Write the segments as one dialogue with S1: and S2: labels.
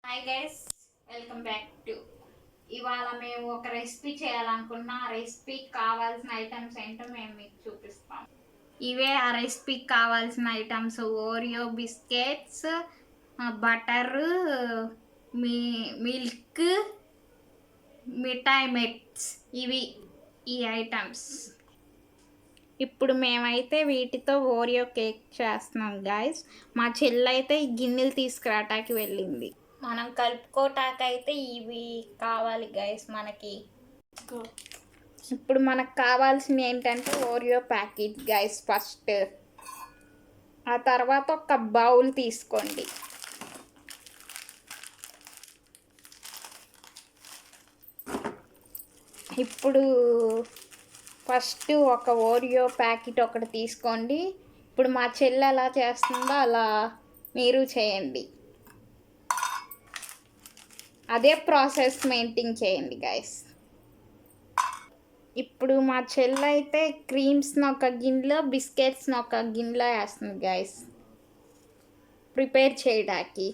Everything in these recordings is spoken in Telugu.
S1: Hi guys, welcome back to. ఇవాళ మేము ఒక రెసిపీ చేయాలనుకున్న ఆ రెసిపీకి కావాల్సిన ఐటమ్స్ ఏంటో మేము మీకు చూపిస్తాం. ఇవే ఆ రెసిపీకి కావాల్సిన ఐటమ్స్: ఓరియో బిస్కెట్స్, బటర్, మీ మిల్క్, మిఠాయి మెట్స్. ఇవి ఈ ఐటమ్స్. ఇప్పుడు మేమైతే వీటితో ఓరియో కేక్ చేస్తున్నాం గాయస్. మా చెల్లైతే ఈ గిన్నెలు తీసుకురావటానికి వెళ్ళింది. మనం కలుపుకోటాకైతే ఇవి కావాలి గైస్ మనకి. ఇప్పుడు మనకు కావాల్సింది ఏంటంటే ఓరియో ప్యాకెట్ గైస్ ఫస్ట్. ఆ తర్వాత ఒక బౌల్ తీసుకోండి. ఇప్పుడు ఫస్ట్ ఒక ఓరియో ప్యాకెట్ ఒకటి తీసుకోండి. ఇప్పుడు మా చెల్లి ఎలా చేస్తుందో అలా మీరు చేయండి. అదే ప్రాసెస్ మెయింటైన్ చేయండి గైస్. ఇప్పుడు మా చెల్లి అయితే క్రీమ్స్ని ఒక గిన్నెలో, బిస్కెట్స్ని ఒక గిన్నెలో వేస్తుంది గైస్ ప్రిపేర్ చేయడానికి.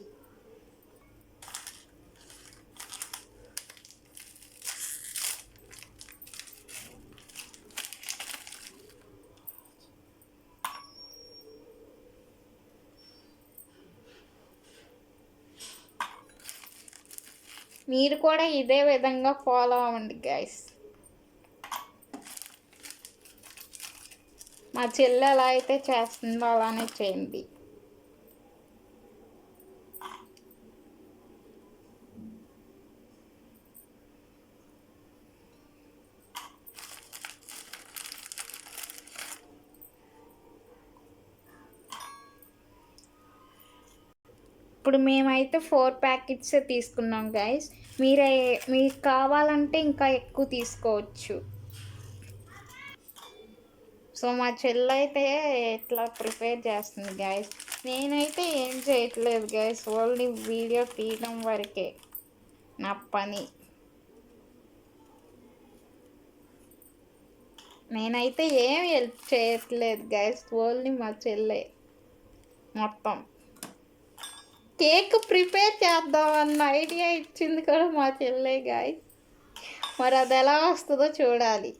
S1: మీరు కూడా ఇదే విధంగా ఫాలో అవ్వండి గైస్. మా చెల్లి ఎలా అయితే చేస్తుందో అలానే చేయండి. ఇప్పుడు మేమైతే 4 ప్యాకెట్స్ తీసుకున్నాం గైస్. మీకు కావాలంటే ఇంకా ఎక్కువ తీసుకోవచ్చు. సో మా చెల్లి అయితే ఇట్లా ప్రిపేర్ చేస్తుంది గైస్. నేనైతే ఏం చేయట్లేదు గైస్, ఓన్లీ వీడియో తీయడం వరకే నా పని. నేనైతే ఏం హెల్ప్ చేయట్లేదు గైస్, ఓన్లీ మా చెల్లె మొత్తం. కేక్ ప్రిపేర్ చేద్దామన్న ఐడియా ఇచ్చింది కూడా మా చెల్లె గైస్. మరి అది ఎలా వస్తుందో చూడాలి.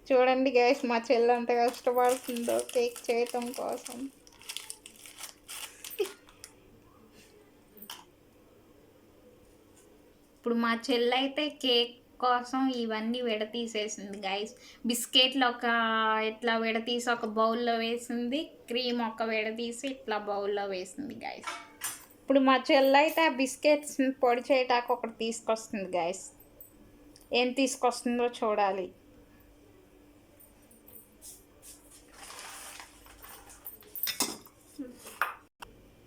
S1: చూడండి గైస్, మా చెల్లి అంత కష్టపడుతుందో కేక్ చేయటం కోసం. ఇప్పుడు మా చెల్లి అయితే కేక్ కోసం ఇవన్నీ విడతీసేసింది గైస్. బిస్కెట్లు ఇట్లా విడతీసి ఒక బౌల్లో వేసింది, క్రీమ్ విడతీసి ఇట్లా బౌల్లో వేసింది గైస్. ఇప్పుడు మా చెల్లి అయితే ఆ బిస్కెట్స్ని పొడి చేయటానికి ఒకటి తీసుకొస్తుంది గైస్. ఏం తీసుకొస్తుందో చూడాలి.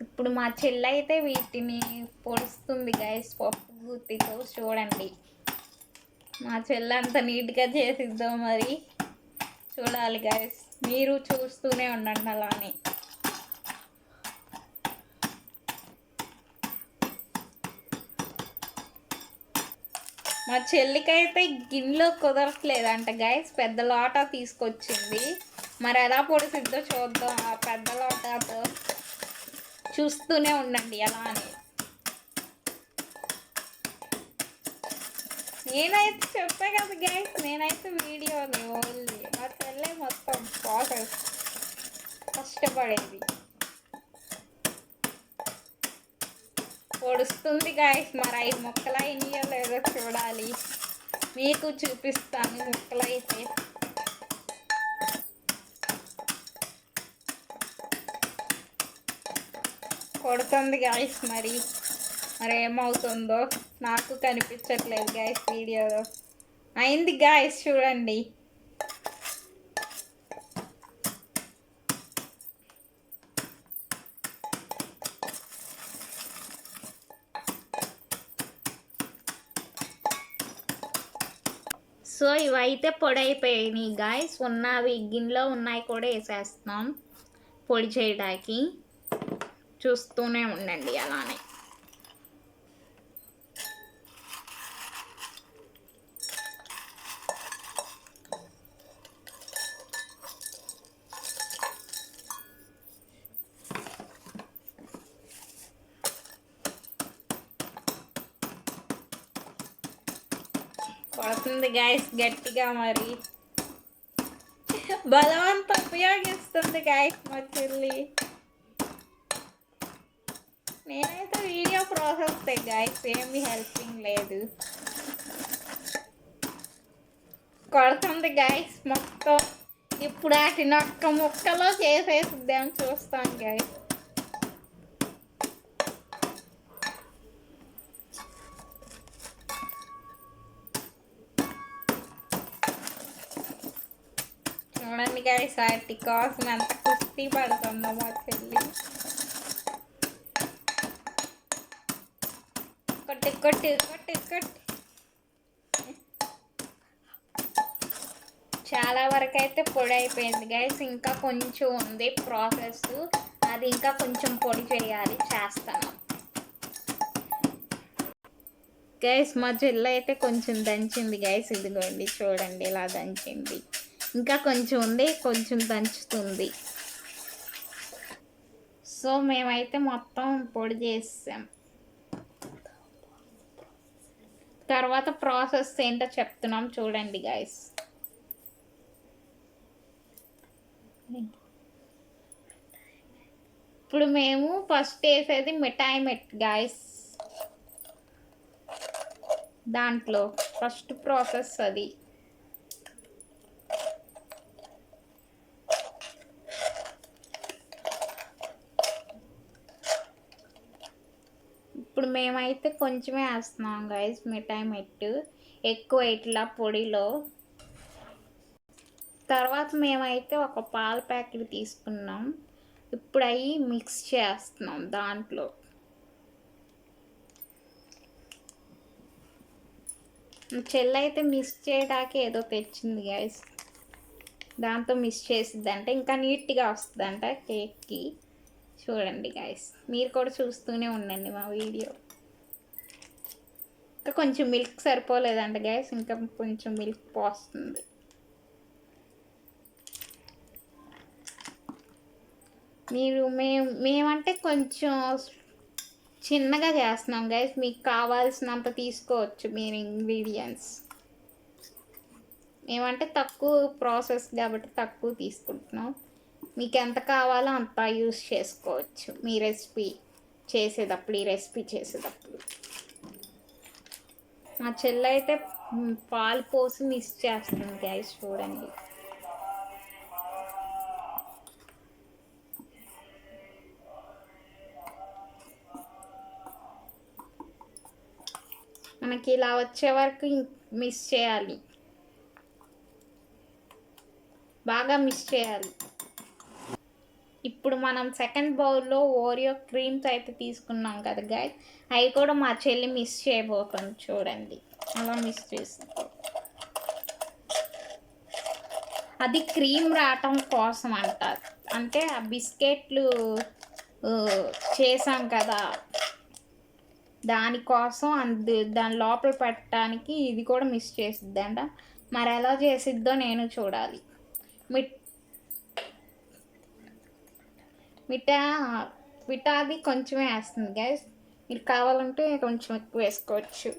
S1: ఇప్పుడు మా చెల్లి అయితే వీటిని పొడుస్తుంది గైస్ పప్పు గుత్తితో. చూడండి మా చెల్లి అంత నీట్గా చేసిద్దో మరి చూడాలి గైస్. మీరు చూస్తూనే ఉండండి అలానే. మా చెల్లికైతే గిన్నెలో కుదరట్లేదంట గైస్, పెద్ద లోటా తీసుకొచ్చింది. మరి ఎలా పొడిసిద్దో చూద్దాం ఆ పెద్ద లోటాతో. చూస్తూనే ఉండండి అలానే. నేనైతే చెప్పా కదా గైస్, నేనైతే వీడియోని ఓన్లీ. మా చెల్లె మొత్తం ప్రాసెస్ కష్టపడేది. పొడుస్తుంది గైస్, మరి 5 ముక్కలు అయినాయో లేదో చూడాలి. మీకు చూపిస్తాను ముక్కలైతే. కొడుతుంది గైస్, మరి ఏమవుతుందో నాకు కనిపించట్లేదు గైస్ వీడియోలో. అయింది గైస్ చూడండి. సో ఇవైతే పొడి అయిపోయినాయి గాయస్. ఉన్నవి గిన్నెలో ఉన్నాయి కూడా వేసేస్తున్నాం పొడి చేయడానికి. చూస్తూనే ఉండండి అలానే. పడుతుంది గైస్ గట్టిగా మరి. బలవంతం ఉపయోగిస్తుంది గైస్ మా చెల్లి. నేనైతే వీడియో ప్రాసెస్ గైస్ ఏమీ హెల్పింగ్ లేదు. కొడుతుంది గైస్ మొత్తం. ఇప్పుడు వాటిని ఒక్క ముక్కలో చేసేసిద్దాం చూస్తాం గైస్. చూడండి గైస్ వాటి కోసం ఎంత కుస్తీ పడుతుందో మా చెల్లి. కొట్టి కొట్టి కొట్టి కొట్టి చాలా వరకు అయితే పొడి అయిపోయింది గైస్. ఇంకా కొంచెం ఉంది ప్రాసెస్, అది ఇంకా కొంచెం పొడి చేయాలి, చేస్తాను గైస్. మా చెల్లి అయితే కొంచెం దంచింది గైస్. ఇదిగోండి చూడండి ఇలా దంచింది. ఇంకా కొంచెం ఉంది, కొంచెం దంచుతుంది. సో మేమైతే మొత్తం పొడి చేసాం. తర్వాత ప్రాసెస్ ఏంటో చెప్తున్నాం చూడండి గైస్. ఇప్పుడు మేము ఫస్ట్ వేసేది మిఠాయి మెట్ గైస్. దాంట్లో ఫస్ట్ ప్రాసెస్ అది. ఇప్పుడు మేమైతే కొంచెమే వేస్తున్నాం గైస్ మిఠాయి మెట్టు, ఎక్కువ ఇట్లా పొడిలో. తర్వాత మేమైతే ఒక పాల ప్యాకెట్ తీసుకున్నాం. ఇప్పుడు అవి మిక్స్ చేస్తున్నాం దాంట్లో. చెల్లి అయితే మిక్స్ చేయడానికి ఏదో తెచ్చింది గైస్, దాంతో మిక్స్ చేసిద్దంట, ఇంకా నీట్గా వస్తుందంట కేక్కి. చూడండి గైస్, మీరు కూడా చూస్తూనే ఉండండి మా వీడియో. ఇంకా కొంచెం మిల్క్ సరిపోలేదంట గైస్, ఇంకా కొంచెం మిల్క్ పోస్తుంది. మేమంటే కొంచెం చిన్నగా చేస్తున్నాం గైస్. మీకు కావాల్సినంత తీసుకోవచ్చు మీరు ఇంగ్రీడియంట్స్. మేమంటే తక్కువ ప్రాసెస్ కాబట్టి తక్కువ తీసుకుంటున్నాం. మీకు ఎంత కావాలో అంత యూస్ చేసుకోవచ్చు మీ రెసిపీ చేసేటప్పుడు, ఈ రెసిపీ చేసేటప్పుడు. మా చెల్లి అయితే పాలు పోసి మిక్స్ చేస్తుంది గైస్ చూడండి. మనకి ఇలా వచ్చే వరకు మిక్స్ చేయాలి, బాగా మిక్స్ చేయాలి. ఇప్పుడు మనం సెకండ్ బౌల్లో ఓరియో క్రీమ్స్ అయితే తీసుకున్నాం కదా గైస్, అవి కూడా మా చెల్లి మిక్స్ చేయబోతుంది చూడండి. అలా మిక్స్ చేస్తాం, అది క్రీమ్ రావటం కోసం అంటారు. అంటే ఆ బిస్కెట్లు చేసాం కదా దానికోసం, దాని లోపల పెట్టడానికి ఇది కూడా మిక్స్ చేసిద్దంట. మరి ఎలా చేసిద్దో నేను చూడాలి. మిఠాది కొంచెమే వేస్తుంది గైస్, మీరు కావాలంటే కొంచెం ఎక్కువ వేసుకోవచ్చు.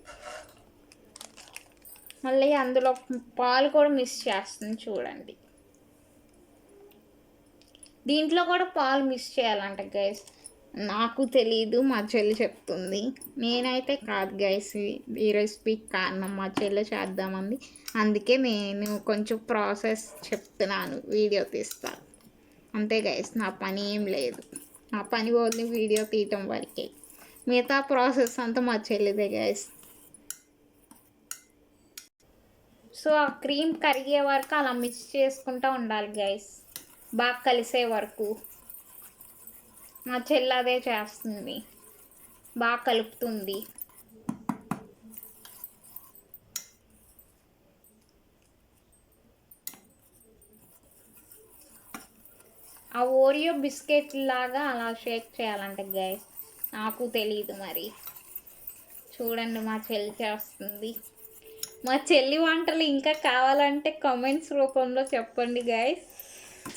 S1: మళ్ళీ అందులో పాలు కూడా మిక్స్ చేస్తుంది చూడండి. దీంట్లో కూడా పాలు మిక్స్ చేయాలంట గైస్, నాకు తెలీదు, మా చెల్లి చెప్తుంది. నేనైతే కాదు గైస్, ఈ రెసిపీకి కారణం మా చెల్లి చేద్దామంది, అందుకే నేను కొంచెం ప్రాసెస్ చెప్తున్నాను, వీడియో తీస్తాను అంతే గైస్. నా పని ఏం లేదు, నా పని ఓన్లీ వీడియో తీయటం వరకే. మిగతా ప్రాసెస్ అంతా మా చెల్లిదే గైస్. సో ఆ క్రీమ్ కరిగే వరకు అలా మిక్స్ చేసుకుంటూ ఉండాలి గైస్, బాగా కలిసే వరకు. మా చెల్లి అదే చేస్తుంది, బాగా కలుపుతుంది. ఆ ఓరియో బిస్కెట్ లాగా అలా షేక్ చేయాలంట గైస్, నాకు తెలియదు మరి. చూడండి మా చెల్లి చేస్తుంది. మా చెల్లి వంటలు ఇంకా కావాలంటే కామెంట్స్ రూపంలో చెప్పండి గైస్,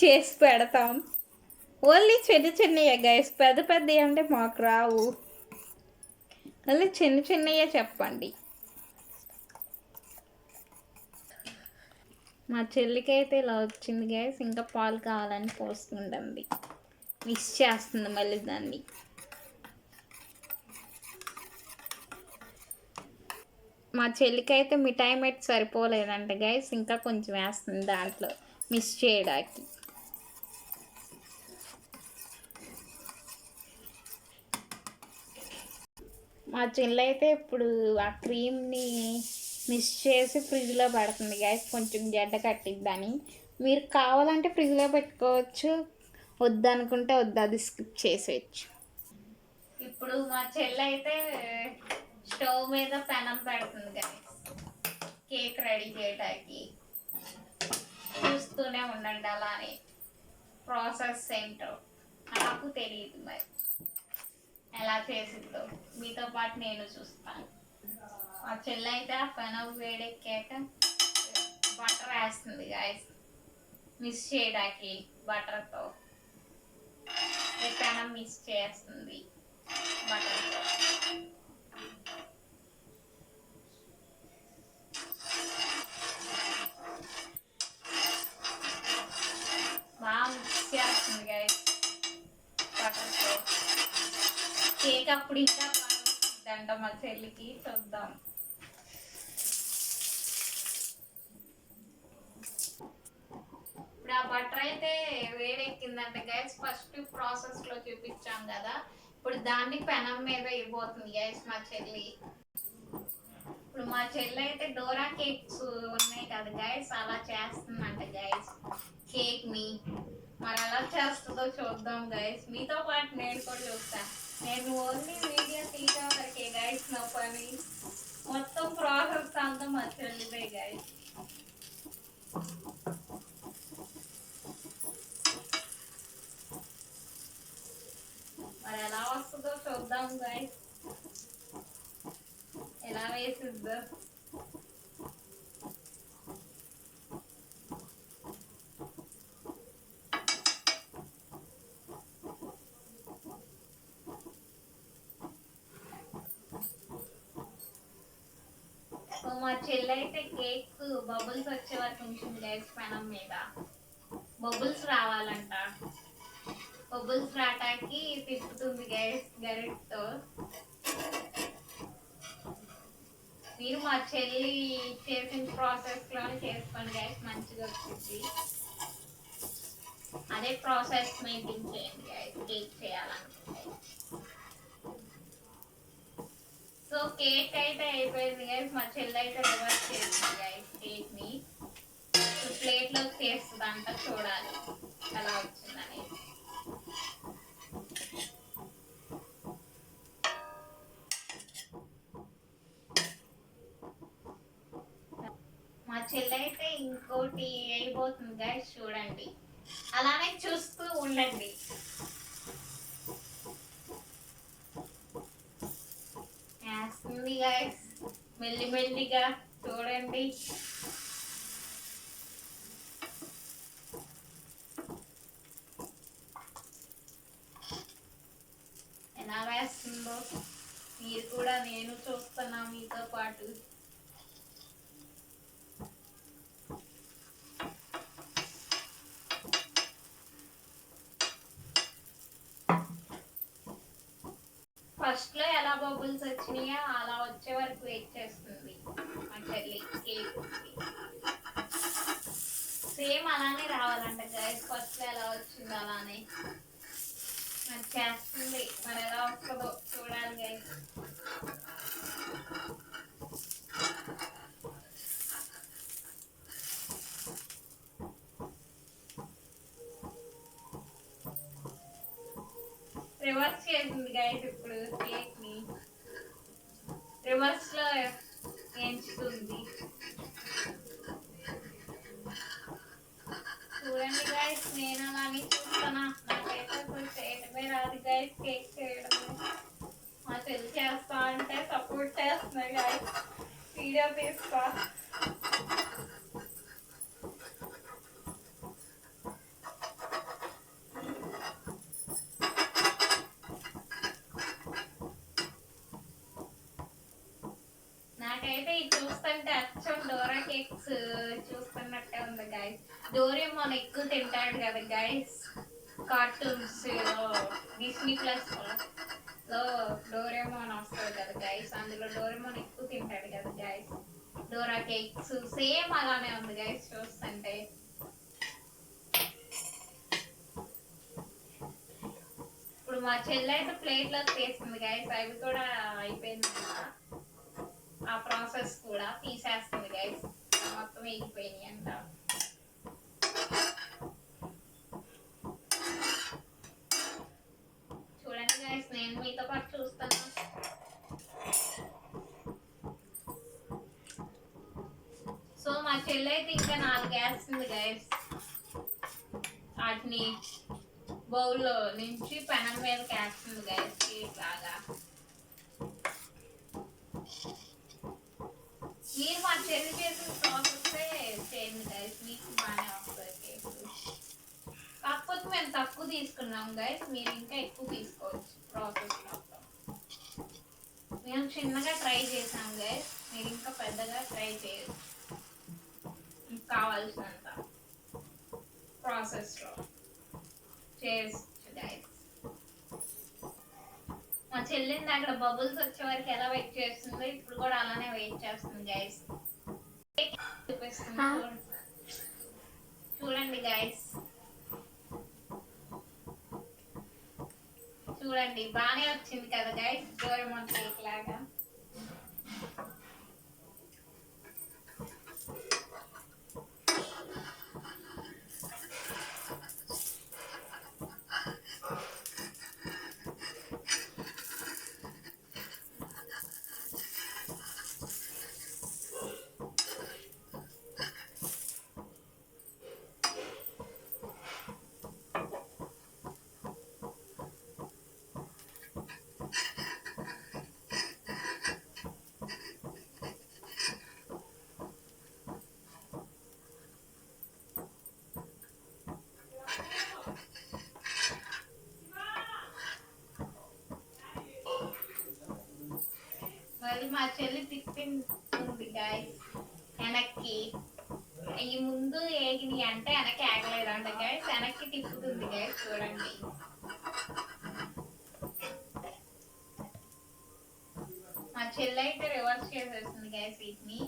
S1: చేసి పెడతాం. ఓన్లీ చిన్న చిన్నయే గైస్, పెద్ద పెద్దవి అంటే మాకు రావు. ఓన్లీ చిన్న చిన్నయే చెప్పండి. మా చెల్లికి అయితే ఇలా వచ్చింది గ్యాస్. ఇంకా పాలు కావాలని పోస్తుంటుంది, మిక్స్ చేస్తుంది మళ్ళీ దాన్ని. మా చెల్లికి అయితే మిఠాయి మెట్టి సరిపోలేదంట గైస్, ఇంకా కొంచెం వేస్తుంది దాంట్లో మిక్స్ చేయడానికి. మా చెల్లి అయితే ఇప్పుడు ఆ క్రీమ్ని మిక్స్ చేసి ఫ్రిడ్జ్లో పెడుతుంది గైస్, కొంచెం జడ్డ కట్టిద్దని. మీరు కావాలంటే ఫ్రిడ్జ్లో పెట్టుకోవచ్చు, వద్దనుకుంటే వద్దు, అది స్కిప్ చేసేయచ్చు. ఇప్పుడు మా చెల్లి అయితే స్టవ్ మీద పెనం పెడుతుంది గైస్ కేక్ రెడీ చేయడానికి. చూస్తూనే ఉండండి, అలానే ప్రాసెస్ ఏంటో నాకు తెలియదు, మరి ఎలా చేసిందో మీతో పాటు నేను చూస్తాను. మా చెల్లి అయితే ఆ పెనం వేడెక్కాక బటర్ వేస్తుంది గాయస్, మిక్స్ చేయడానికి బటర్తో. ఈ పెనం మిక్స్ చేస్తుంది బటర్తో. బాగా మిక్స్ చేస్తుంది గాయస్ బటర్తో. కేక్ అప్పుడు ఇంకా బాగా మా చెల్లికి. చూద్దాం. ఇప్పుడు ఆ బటర్ అయితే వేడెక్కిందంట గైస్, ఫస్ట్ ప్రాసెస్లో చూపించాం కదా, ఇప్పుడు దాన్ని పెనం మీద ఇవ్వబోతుంది గైస్ మా చెల్లి. ఇప్పుడు మా చెల్లి అయితే డోరా కేక్స్ ఉన్నాయి కదా గైస్, అలా చేస్తుందంట గైస్ కేక్ని. మరి ఎలా చేస్తుందో చూద్దాం గైస్, మీతో పాటు నేను కూడా చూస్తాను. నేను ఓన్లీ వీడియో తీసే వరకే గైస్ నా పని, మొత్తం ప్రాసెస్ అంతా మా చెల్లిదే గైస్. మరి ఎలా వస్తుందో చూద్దాం గైస్, ఎలా వేసిద్దో. మా చెల్లి అయితే కేక్ బబుల్స్ వచ్చే వరకు ఉంచింది గైస్ పెనం మీద. బబుల్స్ రావాలంట, బబుల్స్ రావటానికి తిప్పుతుంది గైస్ గరిటతో. మీరు మా చెల్లి చేసిన ప్రాసెస్లో చేసుకోండి గైస్, మంచిగా వచ్చింది. అదే ప్రాసెస్ మెయింటైన్ చేయండి గైస్ కేక్ చేయాలనుకుంటే. సో కేక్ అయితే అయిపోయింది గైస్, మా చెల్లి అయితే రివర్స్ చేసింది గైస్ కేక్ని. ప్లేట్లో చేస్తుందంట, చూడాలి ఎలా వచ్చిందని. మా చెల్లి అయితే ఇంకోటి అయిపోతుంది గైస్, చూడండి, అలానే చూస్తూ ఉండండి. వేస్తుంది గైస్ మెల్లిమెల్లిగా, చూడండి. ఎలా వేస్తుందో మీరు కూడా, నేను చూస్తున్నా మీతో పాటు. ఫస్ట్లో ఎలా బబుల్స్ వచ్చినాయో అలా వచ్చే వరకు వెయిట్ చేస్తుంది మా చెల్లి కేక్. సేమ్ అలానే రావాలంట గైస్, ఫస్ట్లో ఎలా వచ్చిందో అలానే మరి చేస్తుంది. మరి ఎలా వస్తుందో చూడాలి గైస్. రివర్స్ చేసింది గైస్, ఇప్పుడు కేక్ని రివర్స్లో ఎంచుతుంది. చూడండి గైస్, నేను అలానే చూస్తున్నా, నాకైతే అసలు చేయడమే రాదు గైస్ కేక్ చేయడమే. మా చెల్లి చేస్తా అంటే సపోర్ట్ చేస్తున్నాయి గైస్, వీడియో తీస్తా. నాకైతే ఇది చూస్తుంటే అచ్చం డోరా కేక్స్ చూస్తున్నట్టే ఉంది గైస్. డోరేమోన్ ఎక్కువ తింటాడు కదా గైస్ కార్టూన్స్ డిస్నీ ప్లస్ లో డోరేమోన్ వస్తుంది కదా గైస్, అందులో డోరేమోన్ ఎక్కువ తింటాడు కదా గైస్. డోరా కేక్స్ సేమ్ అలానే ఉంది గైస్ చూస్తుంటే. ఇప్పుడు మా చెల్లి అయితే ప్లేట్లో తీస్తుంది గైస్, అవి కూడా అయిపోయింది కదా ఆ ప్రాసెస్ కూడా తీసేస్తుంది గైస్, మొత్తం వేగిపోయినాయి అంట. చూడండి గైస్, నేను మీతో పాటు చూస్తాను. సో మా చెల్లి అయితే ఇంకా 4 వేస్తుంది గైస్, వాటిని బౌల్లో నుంచి పెనం మీద వేస్తుంది గైస్ కేక్ లాగా. మీరు మా చెల్లి చేసిన ప్రాసెస్ చేయండి గైస్, మీకు బాగానే వస్తుంది కేక్. కాకపోతే మేము తక్కువ తీసుకున్నాం గైస్, మీరు ఇంకా ఎక్కువ తీసుకోవచ్చు ప్రాసెస్ మొత్తం. మేము చిన్నగా ట్రై చేసాం గైస్, మీరు ఇంకా పెద్దగా ట్రై చేయొచ్చు కావాల్సినంత ప్రాసెస్లో చేయొచ్చు గైస్. మా చెల్లింది అక్కడ బబుల్స్ వచ్చే వరకు ఎలా వెయిట్ చేస్తుందో ఇప్పుడు కూడా అలానే వెయిట్ చేస్తుంది గైస్. చూడండి గైస్, చూడండి బాగానే వచ్చింది కదా గైస్ డోరేమోన్ కేక్ లాగా. మళ్ళీ మా చెల్లి తిప్పింది గైస్ వెనక్కి, ఈ ముందు ఏగిని అంటే వెనక్కి ఆగలేదంట గైస్, వెనక్కి తిప్పుతుంది గైస్ చూడండి. మా చెల్లి అయితే రివర్స్ చేసేస్తుంది గైస్ వీటిని.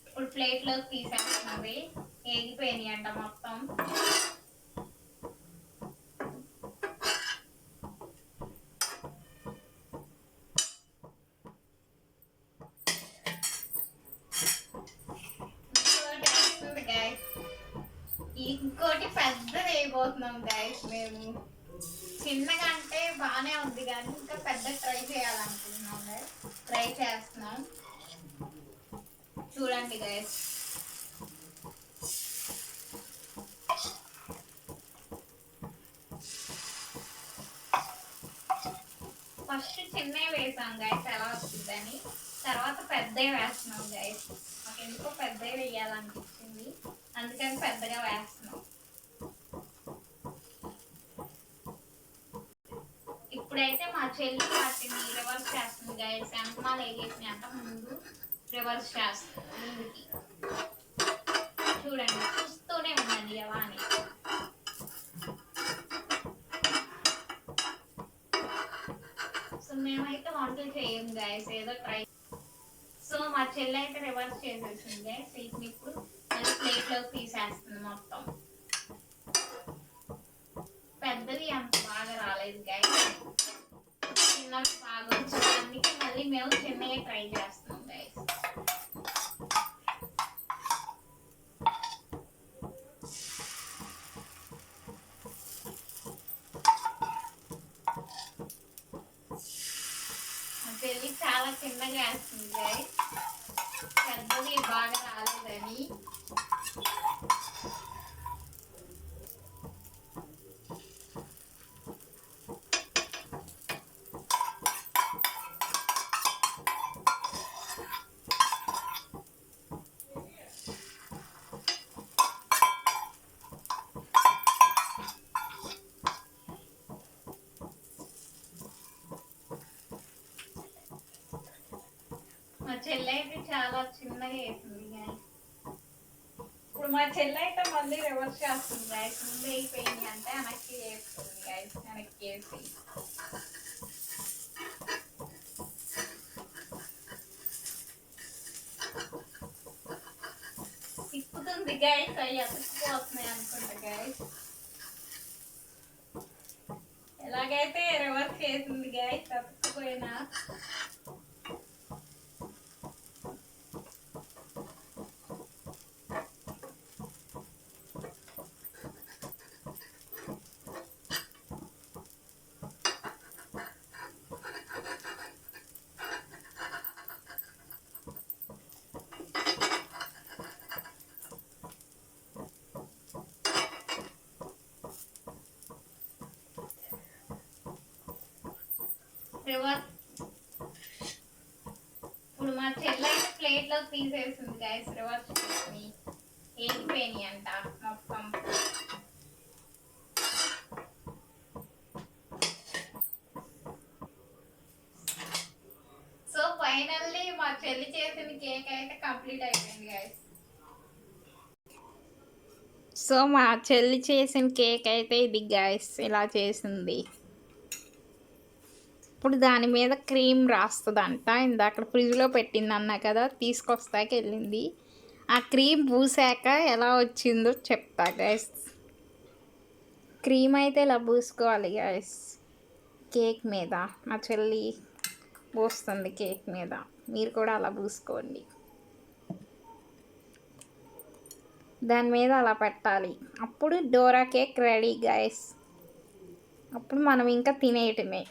S1: ఇప్పుడు ప్లేట్లోకి తీసేస్తున్నది, ఏగిపోయినాయి అంట మొత్తం. ఇంకోటి పెద్దది వేయబోతున్నాం గైస్ మేము. చిన్నగా అంటే బాగానే ఉంది కానీ ఇంకా పెద్ద ట్రై చేయాలనుకుంటున్నాం గైస్, ట్రై చేస్తున్నాం చూడండి గైస్. ఫస్ట్ చిన్నవి వేసాం గైస్ ఎలా వచ్చిందని, తర్వాత పెద్దవి వేస్తున్నాం గైస్. మాకు ఎందుకో పెద్దవి వేయాలనిపించింది, అందుకని పెద్దగా వేస్తున్నాం. ఇప్పుడైతే మా చెల్లి వాటిని రివర్స్ చేస్తుంది గైస్, వెనకమాల వేగేసిన అంట ముందు రివర్స్ చేస్తుంది ముందుకి. చూడండి చూస్తూనే ఉండండి ఎలా అని. సో మేమైతే వంటలు చేయం గైస్, ఏదో ట్రై. సో మా చెల్లి అయితే రివర్స్ చేసేసింది గైస్, వీటిని ఇప్పుడు మళ్ళీ ప్లేట్లోకి తీసేస్తుంది మొత్తం. పెద్దవి అంత బాగా రాలేదు గైస్, చిన్నవి బాగా వచ్చింది, అందుకే మళ్ళీ మేము చిన్నగా ట్రై చేస్తున్నాం గైస్. మా చెల్లి చాలా చిన్నగా వేస్తుంది గైస్, పెద్దది బాగా రాలేదని. చెల్లి అయితే చాలా చిన్నగా వేసింది గాయస్. ఇప్పుడు మా చెల్లి అయితే మళ్ళీ రివర్స్ చేస్తుంది గాయస్. ముందు అయిపోయింది అంటే వెనక్కి వేస్తుంది గాయస్. వెనక్కి వేసి తిప్పుతుంది గాయస్. అవి అతుక్కుపోతున్నాయి అనుకుంటా గాయస్. ఎలాగైతే రివర్స్ చేసింది గాయస్ అతుక్కుపోయినా. రివర్స్ ఇప్పుడు మా చెల్లి అయితే ప్లేట్లో తీసేసింది గాయస్. రివర్స్ చేసుకుని ఏగిపోయినాయి అంట మొత్తం. సో ఫైనల్లీ మా చెల్లి చేసిన కేక్ అయితే కంప్లీట్ అయిపోయింది గాయస్. సో మా చెల్లి చేసిన కేక్ అయితే ఇది గాయస్ ఇలా చేసింది. ఇప్పుడు దాని మీద క్రీమ్ రాస్తుందంట. ఇందాక ఫ్రిడ్జ్లో పెట్టింది అన్నా కదా, తీసుకొస్తాక వెళ్ళింది. ఆ క్రీమ్ పూసాక ఎలా వచ్చిందో చెప్తా గైస్. క్రీమ్ అయితే ఇలా పూసుకోవాలి గైస్ కేక్ మీద. మా చెల్లి పూస్తుంది కేక్ మీద, మీరు కూడా అలా పూసుకోండి. దాని మీద అలా పెట్టాలి. అప్పుడు డోరా కేక్ రెడీ గైస్. అప్పుడు మనం ఇంకా తినేయటమే.